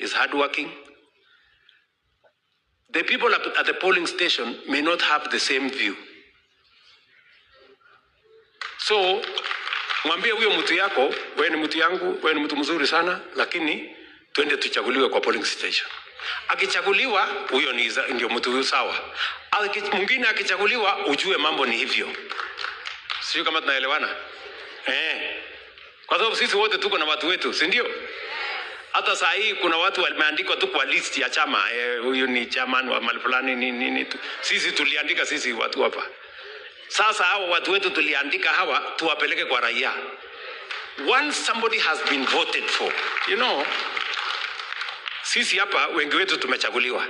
is hardworking. The people at the polling station may not have the same view. So, mwambie huyo mtu yako, wewe ni mtu yangu, wewe ni mtu mzuri sana, lakini twende tuchaguliwe kwa polling station. Akichaguliwa, huyo ndio mtu huyo sawa. Mwingine akichaguliwa, ujue mambo ni hivyo. Sio kama tunaelewana? Kwa sababu sisi wote tuko na watu wetu, si ndio? Hata saa hii kuna watu wameandikwa tu kwa list ya chama, huyu ni chairman wa mahali fulani nini. Sisi tuliandika sisi watu hapa. Sasa hao watu wetu tuliandika hawa tuwapeleke kwa raia. Once somebody has been voted for, sisi hapa wengi wetu tumechaguliwa.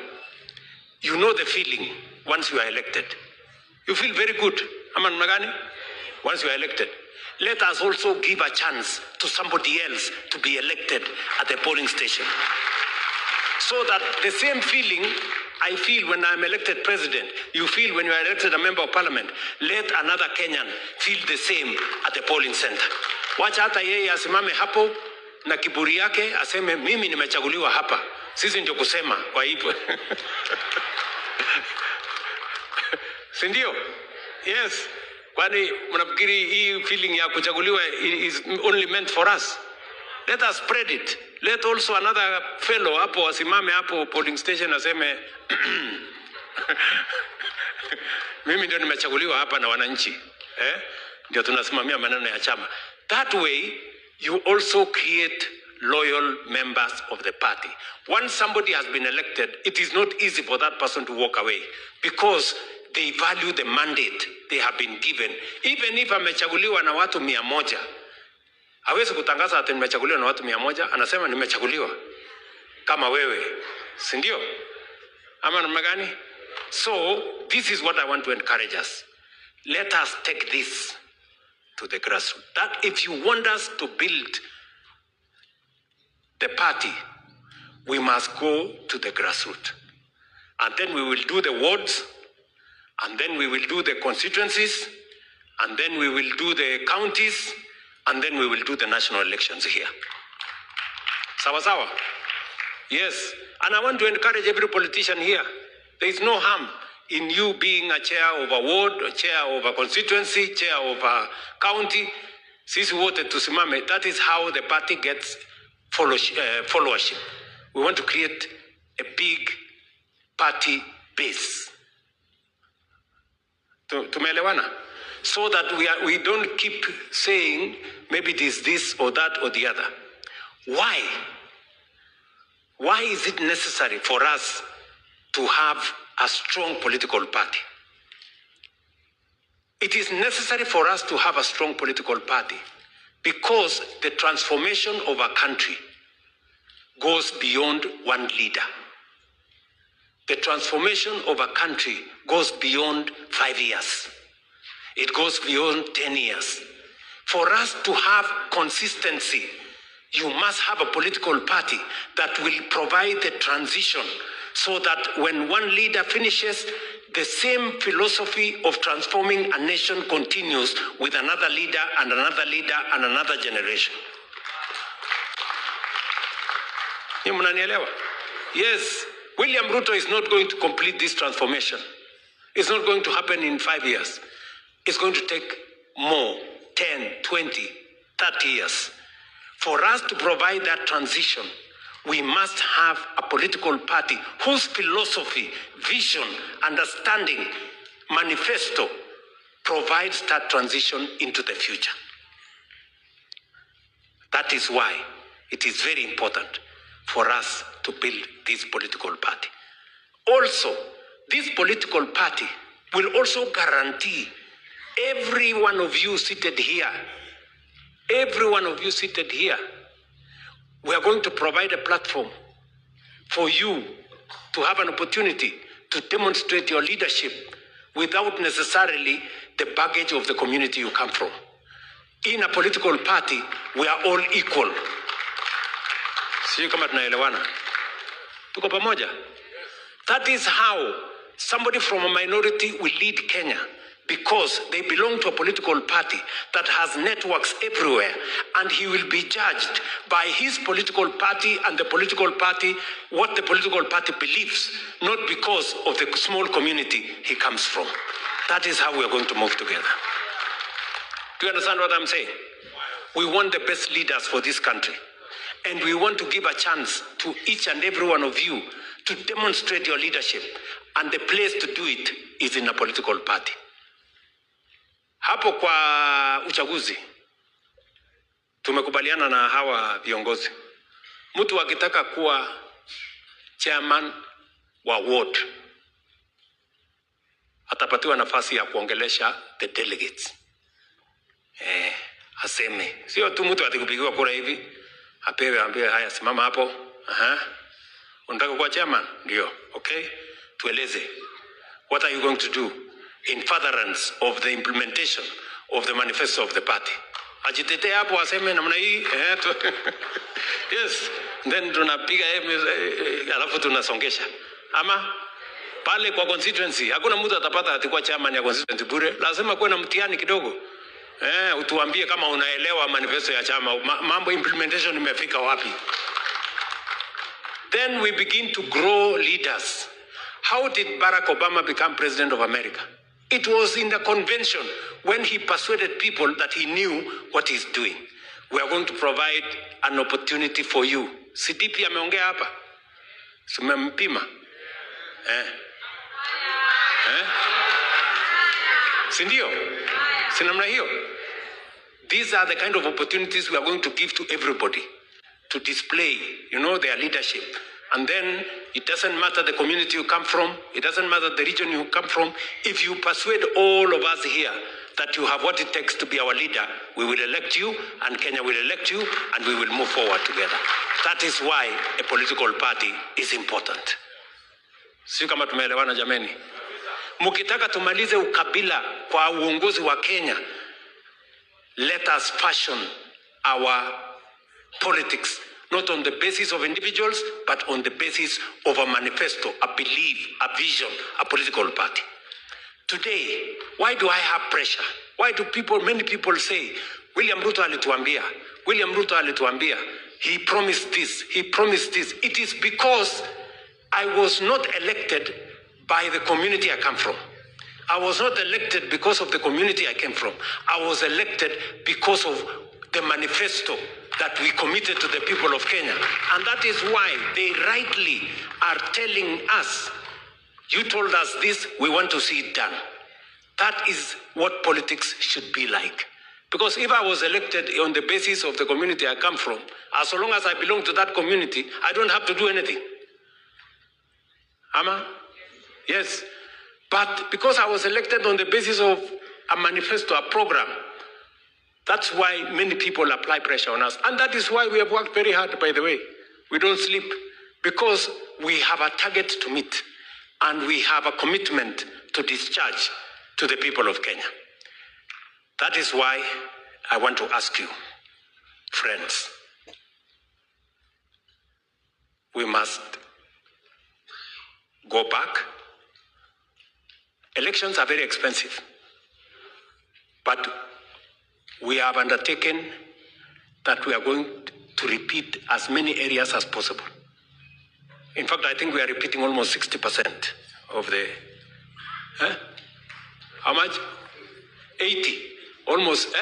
You know the feeling once you are elected. You feel very good. Ama namna gani? Once you are elected. Let us also give a chance to somebody else to be elected at the polling station. So that the same feeling I feel when I'm elected president, you feel when you are elected a member of parliament. Let another Kenyan feel the same at the polling center. Wacha hata yeye asimame hapo na kiburi yake aseme mimi nimechaguliwa hapa. Sisi ndio kusema kwa hivyo. Si ndio? Yes. Kwani mnafikiri hii feeling ya kuchaguliwa is only meant for us? Let us spread it. Let also another fellow hapo asimame hapo polling station aseme mimi ndio nimechaguliwa hapa na wananchi. Ndio tunasimamia maneno ya chama. That way you also create loyal members of the party. Once somebody has been elected, it is not easy for that person to walk away because they value the mandate they have been given. Even if amechaguliwa na watu 100, hawezi kutangaza ati nimechaguliwa na watu 100, anasema nimechaguliwa kama wewe. Si ndio? Ama namna gani? So, this is what I want to encourage us. Let us take this to the grassroots. That if you want us to build the party, we must go to the grassroots. And then we will do the wards, and then we will do the constituencies, and then we will do the counties, and then we will do the national elections here. Sawa sawa? Yes. And I want to encourage every politician here. There is no harm in you being a chair of a ward, a chair of a constituency, chair of a county. Sisi wote tusimame. That is how the party gets followership. We want to create a big party base. Tumeelewana? So that we don't keep saying maybe it is this or that or the other. Why? Why is it necessary for us to have a strong political party? It is necessary for us to have a strong political party because the transformation of a country goes beyond one leader. The transformation of a country goes beyond 5 years. It goes beyond 10 years. For us to have consistency, you must have a political party that will provide the transition so that when one leader finishes, the same philosophy of transforming a nation continues with another leader and another leader and another generation. Yes, William Ruto is not going to complete this transformation. It's not going to happen in 5 years. It's going to take more, 10, 20, 30 years. For us to provide that transition, we must have a political party whose philosophy, vision, understanding, manifesto provides that transition into the future. That is why it is very important for us to build this political party. Also, this political party will also guarantee every one of you seated here, we are going to provide a platform for you to have an opportunity to demonstrate your leadership without necessarily the baggage of the community you come from. In a political party, we are all equal. Sio kama tunaelewana. Tuko pamoja? That is how somebody from a minority will lead Kenya, because they belong to a political party that has networks everywhere, and he will be judged by his political party and the political party, what the political party believes, not because of the small community he comes from. That is how we are going to move together. Do you understand what I'm saying? We want the best leaders for this country, and we want to give a chance to each and every one of you to demonstrate your leadership, and the place to do it is in a political party. Hapo kwa uchaguzi tumekubaliana na hawa viongozi, mtu akitaka kuwa chairman wa ward atapatiwa nafasi ya kuongelesha the delegates. Aseme, sio tu mtu atikupigiwa kura hivi apewe ambiwe haya simama hapo. Unataka kuwa chairman? Ndio. Okay, tueleze, what are you going to do in furtherance of the implementation of the manifesto of the party? Ajitete hapo aseme namna hii. Yes, then tunapiga alafu tunasongesha. Ama pale kwa constituency hakuna mtu atapata atakuwa chairman ya constituency bure, lazima kuwe na mtihani kidogo. Utuambie kama unaelewa manifesto ya chama, mambo implementation imefika wapi. Then we begin to grow leaders. How did Barack Obama become president of America? It was in the convention when he persuaded people that he knew what he's doing. We are going to provide an opportunity for you. CDP ameongea hapa. Sumempima. Sindio? Sinamna hiyo. These are the kind of opportunities we are going to give to everybody to display, their leadership. And then it doesn't matter the community you come from, it doesn't matter the region you come from. If you persuade all of us here that you have what it takes to be our leader, we will elect you, and Kenya will elect you, and we will move forward together. That is why a political party is important. Sio kama tumeelewana jameni. Mukitaka tumalize ukabila kwa uongozi wa Kenya, let us fashion our politics not on the basis of individuals, but on the basis of a manifesto, a belief, a vision, a political party. Today, why do I have pressure? Why do many people say, William Ruto alituambia, William Ruto alituambia, he promised this, he promised this. It is because I was not elected by the community I come from. I was not elected because of the community I came from. I was elected because of the manifesto that we committed to the people of Kenya. And that is why they rightly are telling us, you told us this, we want to see it done. That is what politics should be like. Because if I was elected on the basis of the community I come from, as long as I belong to that community, I don't have to do anything. Ama? Yes. But because I was elected on the basis of a manifesto, a program, that's why many people apply pressure on us. And that is why we have worked very hard, by the way. We don't sleep, because we have a target to meet, and we have a commitment to discharge to the people of Kenya. That is why I want to ask you, friends, we must go back. Elections are very expensive, but we have undertaken that we are going to repeat as many areas as possible. In fact, I think we are repeating almost 60% of the, how much? 80, almost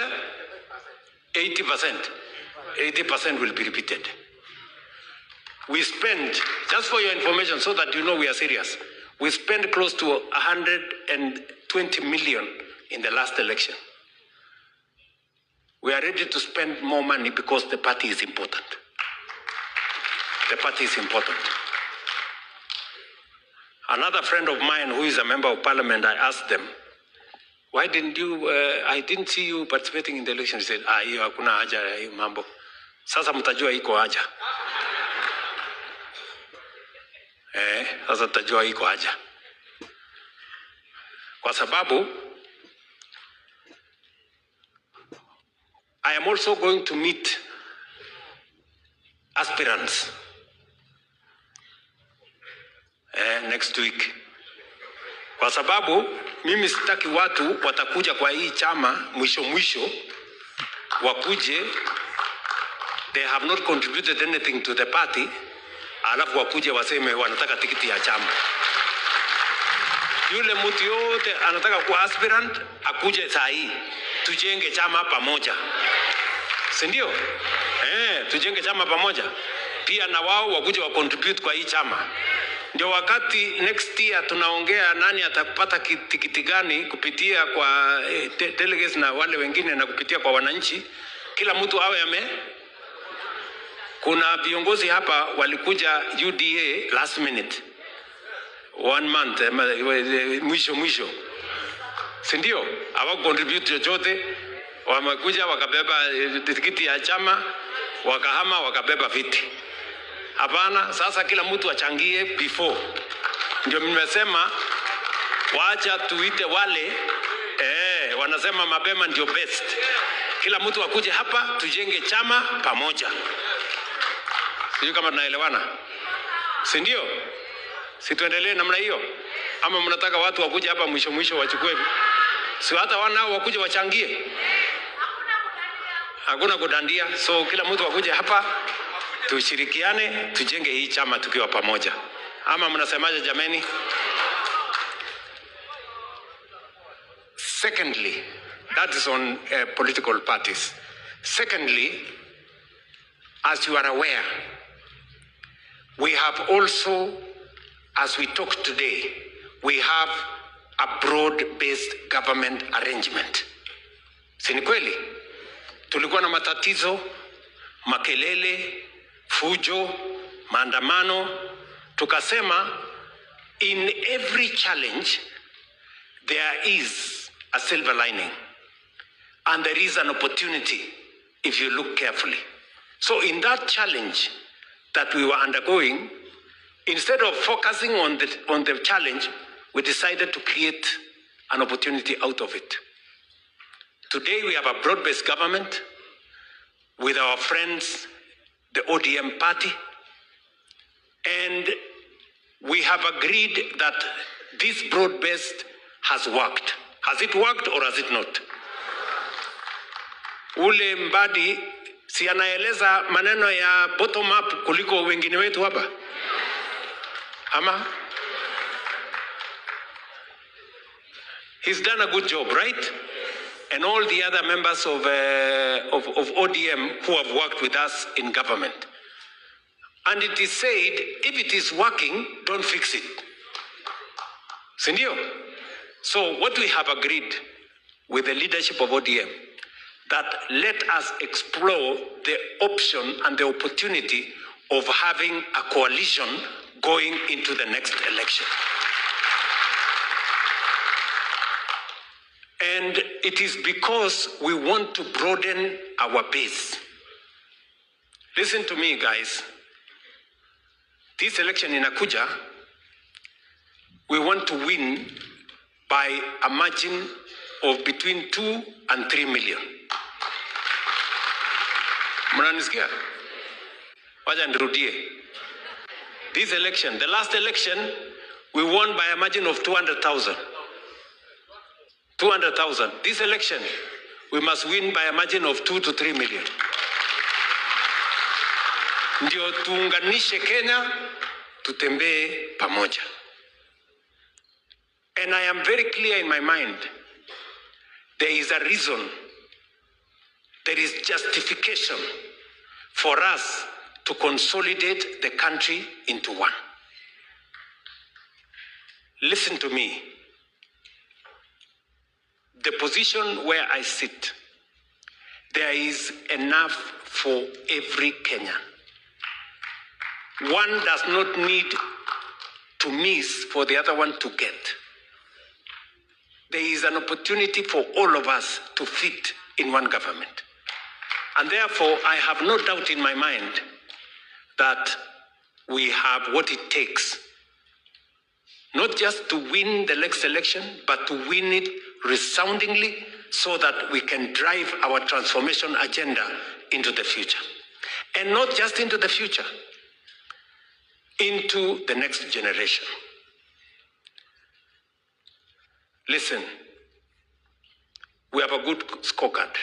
80%. 80% will be repeated. We spend, just for your information, so that you know we are serious, we spent close to 120 million in the last election. We are ready to spend more money because the party is important. The party is important. Another friend of mine who is a member of parliament, I asked them, why didn't you, I didn't see you participating in the election. He said, hiyo hakuna haja ya hiyo mambo. Sasa mtajua iko haja. Sasa mtajua iko haja. Kwa sababu, I am also going to meet aspirants next week. Kwa sababu mimi sitaki watu watakuja kwa hii chama mwisho wakuje, they have not contributed anything to the party, alafu wakuje waseme wanataka tikiti ya chama. Yule mtu yote anataka kuwa aspirant akuje saa hii, tujenge chama pamoja, si ndio? Tujenge chama pamoja, pia na wao wakuje wa contribute kwa hii chama. Ndio wakati next year tunaongea nani atapata tikiti gani kupitia kwa delegates na wale wengine na kupitia kwa wananchi, kila mtu awe Kuna viongozi hapa walikuja UDA last minute, 1 month, mwisho, si ndio? Hawa contribute chochote, wamekuja wakabeba tikiti ya chama, wakahama wakabeba viti. Hapana, sasa kila mtu achangie before. Ndio nimesema waacha tuite wale wanasema mapema ndio best. Kila mtu akuje hapa tujenge chama pamoja. Sio kama tunaelewana? Si ndio? Si tuendelee namna hiyo? Ama mnataka watu wakuje hapa mwisho wachukue? Si hata wanao wakuje wachangie. Hakuna kudandia. So kila mtu akuje hapa tushirikiane tujenge hii chama tukiwa pamoja. Ama mnasemaje jameni? Secondly, that is on political parties. Secondly, as you are aware, we have also, as we talk today, we have a broad-based government arrangement. Si ni kweli? Tulikuwa na matatizo, makelele, fujo, maandamano. Tukasema, in every challenge, there is a silver lining. And there is an opportunity if you look carefully. So in that challenge that we were undergoing, instead of focusing on the challenge, we decided to create an opportunity out of it. Today we have a broad-based government with our friends, the ODM party, and we have agreed that this broad-based has worked. Has it worked or has it not? Ule Mbadi si anaeleza maneno ya bottom up kuliko wengine wetu hapa? Ama? He's done a good job, right? And all the other members of ODM who have worked with us in government. And it is said, if it is working, don't fix it. Sindio? So what we have agreed with the leadership of ODM, that let us explore the option and the opportunity of having a coalition going into the next election. And it is because we want to broaden our base. Listen to me, guys. This election in Abuja, we want to win by a margin of between 2 and 3 million. Mnanisikia? Wacha nirudie. This election, the last election, we won by a margin of 200,000. 200,000. This election, we must win by a margin of 2 to 3 million. Ndio tuunganishe Kenya, tutembee pamoja. And I am very clear in my mind, there is a reason, there is justification for us to consolidate the country into one. Listen to me. The position where I sit, there is enough for every Kenyan. One does not need to miss for the other one to get. There is an opportunity for all of us to fit in one government. And therefore, I have no doubt in my mind that we have what it takes, not just to win the next election, but to win it resoundingly so that we can drive our transformation agenda into the future. And not just into the future, into the next generation. listen, we have a good scorecard.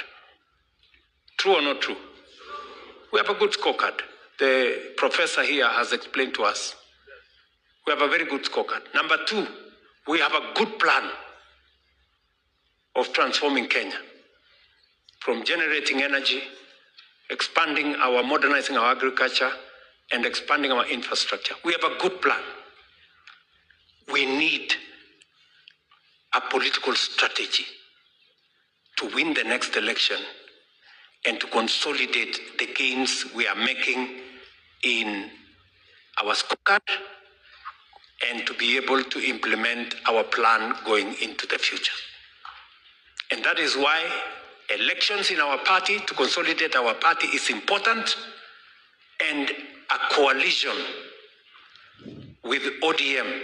True or not true? We have a good scorecard. The professor here has explained to us. We have a very good scorecard. Number two, we have a good plan of transforming Kenya. From generating energy, modernizing our agriculture, and expanding our infrastructure. We have a good plan. We need a political strategy to win the next election and to consolidate the gains we are making in our scorecard and to be able to implement our plan going into the future. And that is why elections in our party, to consolidate our party, is important, and a coalition with ODM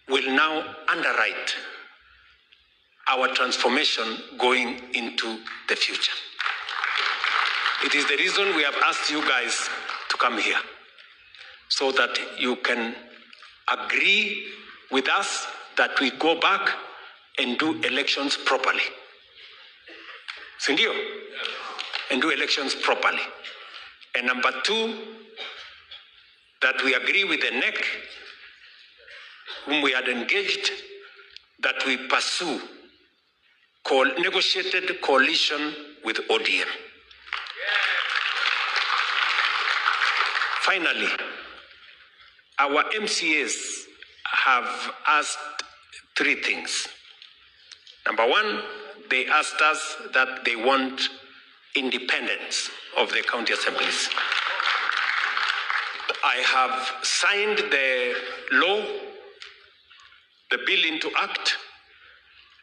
will now underwrite our transformation going into the future. It is the reason we have asked you guys to come here, so that you can agree with us that we go back and do elections properly. Sindio? And do elections properly. And number two, that we agree with the NEC, whom we had engaged, that we pursue negotiated coalition with ODM. Finally, our MCAs have asked three things. Number one, they asked us that they want independence of the county assemblies. I have signed the law, the bill into act.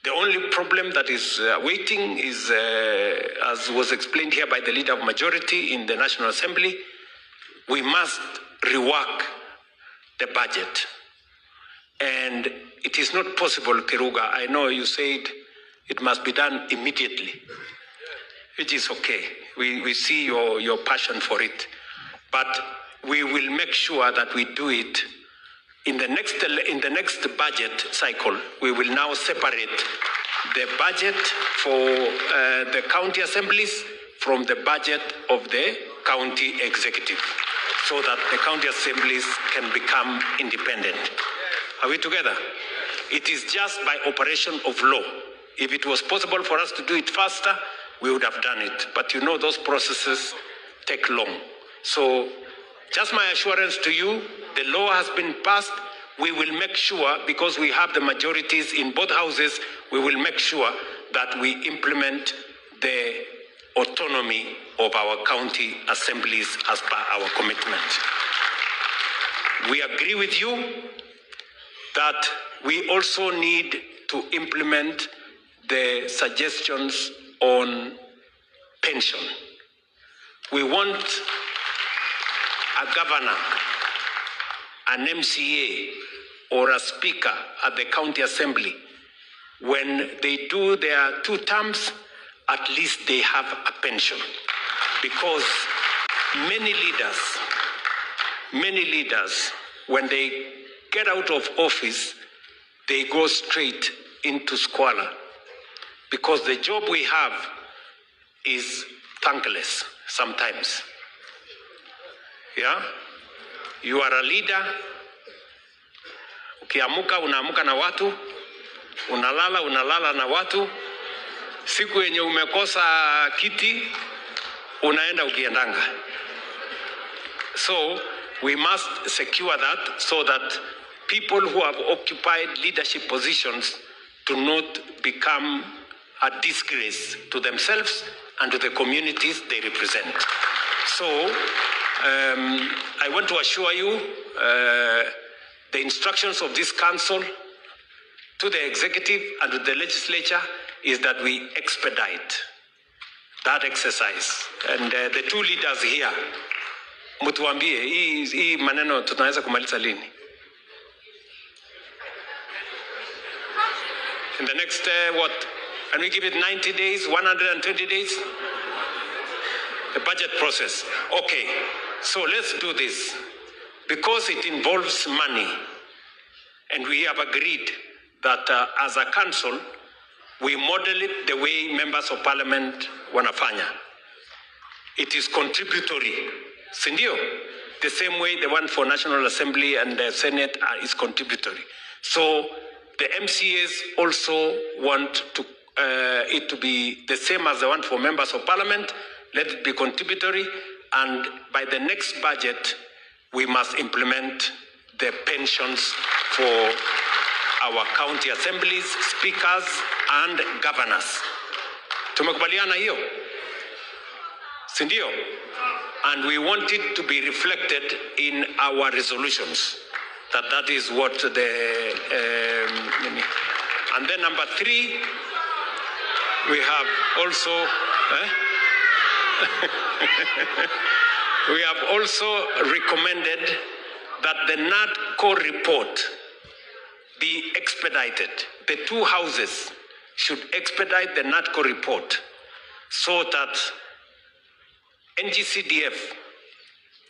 The only problem that is waiting is, as was explained here by the leader of majority in the National Assembly, we must rework the budget. And it is not possible, Kiruga. I know you said it must be done immediately, which is okay. We see your passion for it. But we will make sure that we do it in the next budget cycle. We will now separate the budget for the county assemblies from the budget of the county executive, so that the county assemblies can become independent. Are we together? It is just by operation of law. If it was possible for us to do it faster, we would have done it. But you know, those processes take long. So just my assurance to you, the law has been passed. We will make sure, because we have the majorities in both houses, we will make sure that we implement the autonomy of our county assemblies as per our commitment. We agree with you that we also need to implement the suggestions on pension. We want a governor, an MCA, or a speaker at the county assembly. When they do their 2 terms, at least they have a pension. Because many leaders, when they get out of office, they go straight into squalor. Because the job we have is thankless sometimes. Yeah? You are a leader. Ukiamuka, unaamuka na watu. Unalala na watu. Siku yenye umekosa kiti, unaenda ukiendanga. So, we must secure that so that people who have occupied leadership positions do not become a disgrace to themselves and to the communities they represent. So, I want to assure you, the instructions of this council to the executive and to the legislature is that we expedite that exercise. And the 2 leaders here, mutuambie, hii maneno tunaweza kumaliza lini? In the next, what? Can we give it 90 days, 120 days? The budget process. Okay, so let's do this. Because it involves money, and we have agreed that as a council, we model it the way members of parliament wanafanya. It is contributory, sindio? The same way the one for National Assembly and the Senate is contributory. So the MCAs also want it to be the same as the one for members of parliament. Let it be contributory, and by the next budget, we must implement the pensions for our county assemblies, speakers, and governors. Tumekubaliana hiyo? Sindio? And we want it to be reflected in our resolutions. That is what the... and then number 3, we have also... we have also recommended that the NADCO report be expedited. The 2 houses should expedite the NADCO report so that NGCDF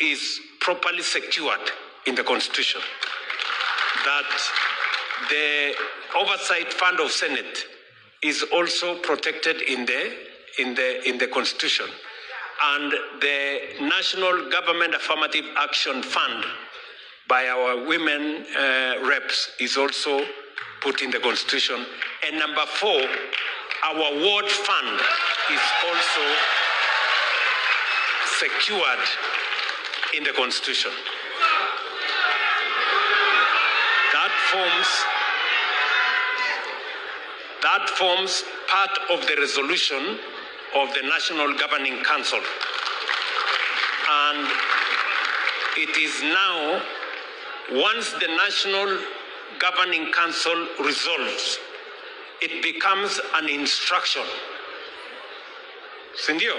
is properly secured in the Constitution, that the oversight fund of Senate is also protected in the Constitution, and the National Government Affirmative Action Fund by our women reps is also put in the Constitution. And number 4, our ward fund is also secured in the Constitution. That forms part of the resolution of the National Governing Council. And it is now, once the National Governing Council resolves, it becomes an instruction. Sindio?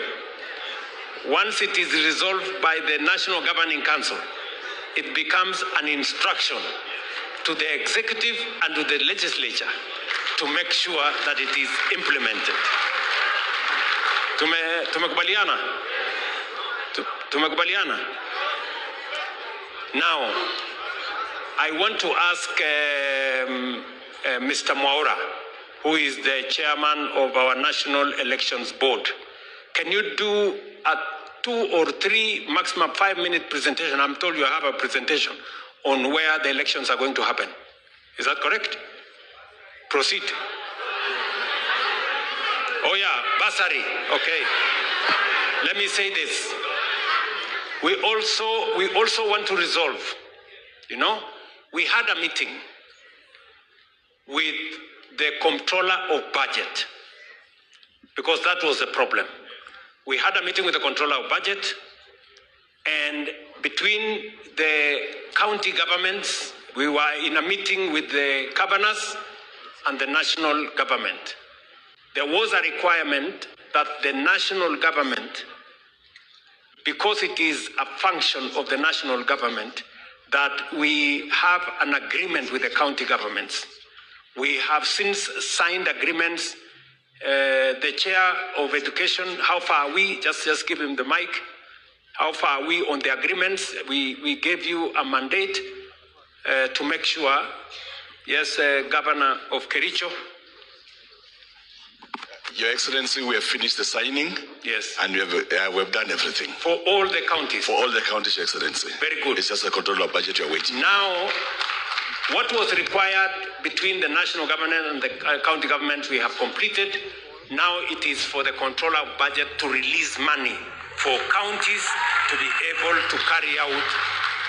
Once it is resolved by the National Governing Council, it becomes an instruction to the executive and to the legislature to make sure that it is implemented. Tumekubaliana? Tumekubaliana? Now, I want to ask Mr. Mwaura, who is the chairman of our National Elections Board. Can you do a 2 or 3, maximum 5-minute presentation? I'm told you have a presentation on where the elections are going to happen. Is that correct? Proceed. Oh yeah, bursary. Okay. Let me say this. We also want to resolve. You know, we had a meeting with the Comptroller of Budget because that was the problem. We had a meeting with the Comptroller of Budget, and between the county governments, we were in a meeting with the governors and the national government. There was a requirement that the national government, because it is a function of the national government, that we have an agreement with the county governments. We have since signed agreements. The chair of education, how far are we? Just give him the mic. How far are we on the agreements? We gave you a mandate to make sure. Yes, Governor of Kericho. Your Excellency, we have finished the signing. Yes. And we have done everything. For all the counties? For all the counties, Your Excellency. Very good. It's just a control of budget you're waiting. Now, what was required between the national government and the county government, we have completed. Now it is for the controller of budget to release money for counties to be able to carry out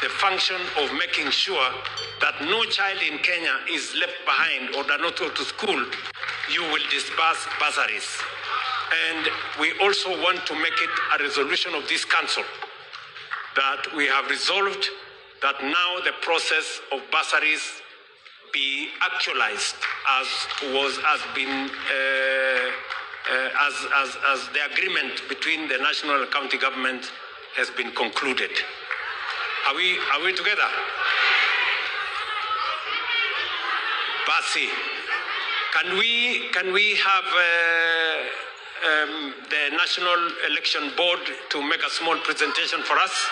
the function of making sure that no child in Kenya is left behind or does not go to school. You will disburse bursaries. And we also want to make it a resolution of this council that we have resolved that now the process of bursaries be actualized as the agreement between the national and county government has been concluded. Are we together? Basi, can we have the National Election Board to make a small presentation for us?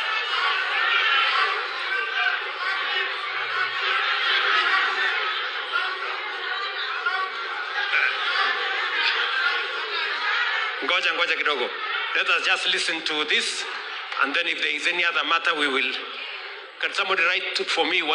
ngoja kidogo. Let us just listen to this, and then if there is any other matter, we will. Can somebody write for me what